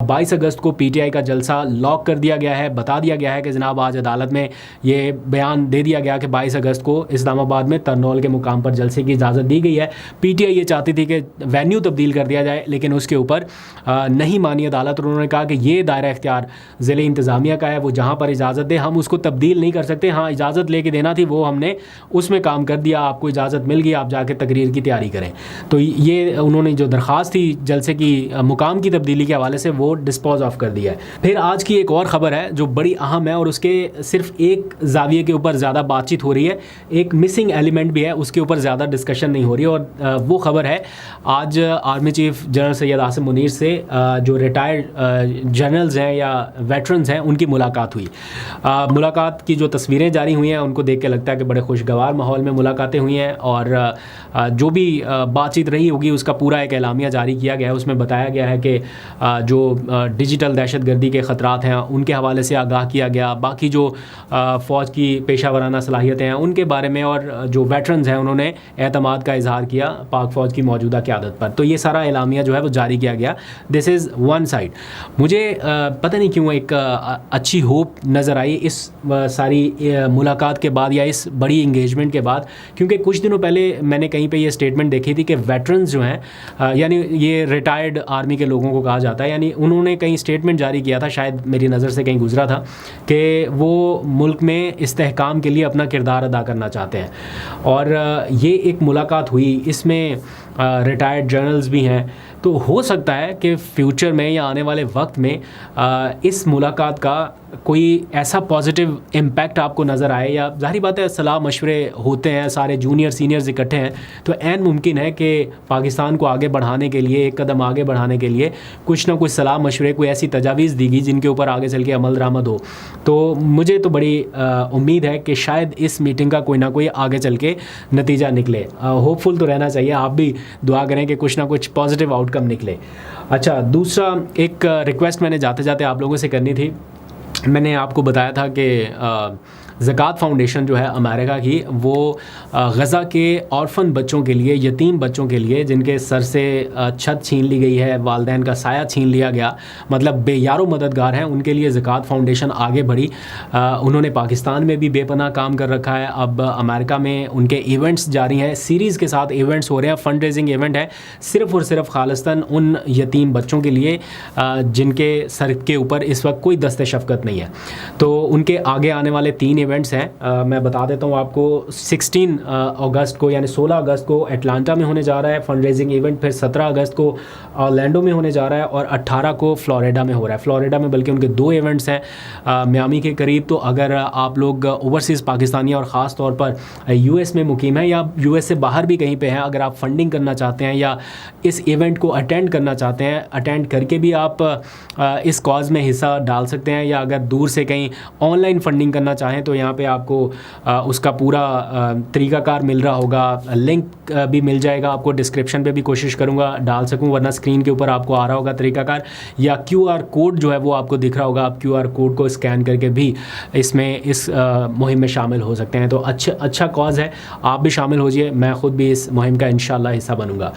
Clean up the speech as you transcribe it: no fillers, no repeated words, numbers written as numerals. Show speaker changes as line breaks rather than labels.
22 अगस्त को पीटीआई का जलसा लॉक कर दिया गया है। बता दिया गया है कि जनाब आज अदालत में ये बयान दे दिया गया कि 22 अगस्त को इस्लामाबाद में तरनौल के मुकाम पर जलसे की इजाज़त दी गई है। पीटीआई ये चाहती थी कि वेन्यू तब्दील कर दिया जाए, लेकिन उसके ऊपर नहीं मानी अदालत। उन्होंने कहा कि ये दायरा इख्तियार ज़िले इंतज़ामिया का है, वो जहाँ पर इजाज़त दे हम उसको तब्दील नहीं कर सकते। हाँ, इजाज़त लेके देना थी, वो हमने उसमें काम कर दिया, आपको इजाज़त मिल गई, आप जाके तकरीर की तैयारी करें। तो ये उन्होंने जो दरख्वास्त थी जलसे की मुकाम की तब्दीली के हवाले से, वो डिस्पोज ऑफ कर दिया है। फिर आज की एक और ख़बर है जो बड़ी अहम है और उसके सिर्फ एक जाविये के ऊपर ज़्यादा बातचीत हो रही है, एक मिसिंग एलिमेंट भी है, उसके ऊपर ज़्यादा डिस्कशन नहीं हो रही। और वो ख़बर है आज army chief general Syed Asim Munir से जो रिटायर्ड जनरल्स हैं या वेटरन्स हैं उनकी मुलाकात हुई। मुलाकात की जो तस्वीरें जारी हुई हैं उनको देख के लगता है कि बड़े खुशगवार माहौल में मुलाकातें हुई हैं और जो भी बातचीत रही होगी उसका पूरा एक एलामिया जारी किया गया है। उसमें बताया गया है कि जो डिजिटल दहशत गर्दी के ख़तरात हैं उनके हवाले से आगाह किया गया, बाकी जो फ़ौज की पेशा वराना सलाहियतें हैं उनके बारे में, और जो वेटरन्स हैं उन्होंने एतमाद का इजहार किया पाक फ़ौज की मौजूदा क़यादत पर। तो ये सारा एलामिया जो है वो जारी किया गया। This is one side. मुझे पता नहीं क्यों एक अच्छी होप नज़र आई इस सारी मुलाकात के बाद या इस बड़ी इंगेजमेंट के बाद, क्योंकि कुछ दिनों पहले मैंने कहीं पे ये स्टेटमेंट देखी थी कि वेटरन्स जो हैं यानी ये रिटायर्ड आर्मी के लोगों को कहा जाता है, यानी उन्होंने कहीं स्टेटमेंट जारी किया था, शायद मेरी नज़र से कहीं गुजरा था, कि वो मुल्क में इस्तेहकाम के लिए अपना किरदार अदा करना चाहते हैं। और ये एक मुलाकात हुई, इसमें रिटायर्ड जनरल्स भी हैं, तो हो सकता है कि फ्यूचर में या आने वाले वक्त में इस मुलाकात का कोई ऐसा पॉजिटिव इम्पैक्ट आपको नज़र आए। या ज़ाहिर बात है सलाह मशवरे होते हैं, सारे जूनियर सीनियर्स इकट्ठे हैं, तो ऐन मुमकिन है कि पाकिस्तान को आगे बढ़ाने के लिए, एक कदम आगे बढ़ाने के लिए कुछ ना कुछ सलाह मशवरे, कोई ऐसी तजावीज़ दी गई जिनके ऊपर आगे चल के अमल दरामद हो। तो मुझे तो बड़ी उम्मीद है कि शायद इस मीटिंग का कोई ना कोई आगे चल के नतीजा निकले। होपफुल तो रहना चाहिए, आप भी दुआ करें कि कुछ ना कुछ पॉजिटिव आउटकम निकले। अच्छा, दूसरा एक रिक्वेस्ट मैंने जाते जाते आप लोगों से करनी थी। मैंने आपको बताया था कि ज़कात फाउंडेशन जो है अमेरिका की, वो गज़ा के ऑर्फन बच्चों के लिए, यतीम बच्चों के लिए जिनके सर से छत छीन ली गई है, वालदैन का साया छीन लिया गया, मतलब बेयारो मददगार हैं, उनके लिए ज़कात फाउंडेशन आगे बढ़ी। उन्होंने पाकिस्तान में भी बेपनाह काम कर रखा है, अब अमेरिका में उनके इवेंट्स जारी हैं, सीरीज़ के साथ इवेंट्स हो रहे हैं, फ़ंड रेजिंग इवेंट है सिर्फ़ और सिर्फ खालिस्तन उन यतीम बच्चों के लिए जिनके सर के ऊपर इस वक्त कोई दस्ते शफ़क़त नहीं है। तो उनके आगे आने वाले 3 इवेंट्स हैं, मैं बता देता हूँ आपको। 16 अगस्त को यानी 16 अगस्त को एटलांटा में होने जा रहा है फंड रेजिंग इवेंट, फिर 17 अगस्त को ऑरलैंडो में होने जा रहा है और 18 को फ्लोरिडा में हो रहा है। फ्लोरिडा में बल्कि उनके 2 इवेंट्स हैं मियामी के करीब। तो अगर आप लोग ओवरसीज़ पाकिस्तानी और ख़ास तौर पर यूएस में मुकीम हैं या यूएस से बाहर भी कहीं पे हैं, अगर आप फंडिंग करना चाहते हैं या इस इवेंट को अटेंड करना चाहते हैं, अटेंड करके भी आप इस कॉज में हिस्सा डाल सकते हैं, या अगर दूर से कहीं ऑनलाइन फंडिंग करना चाहें तो यहाँ पे आपको उसका पूरा तरीक़ाकार मिल रहा होगा। लिंक भी मिल जाएगा आपको, डिस्क्रिप्शन पे भी कोशिश करूँगा डाल सकूँ, वरना स्क्रीन के ऊपर आपको आ रहा होगा तरीक़ाकार, या QR कोड जो है वो आपको दिख रहा होगा। आप QR कोड को स्कैन करके भी इसमें इस मुहिम में शामिल हो सकते हैं। तो अच्छा कॉज है, आप भी शामिल हो जाइए, मैं ख़ुद भी इस मुहिम का इंशाअल्लाह हिस्सा बनूँगा।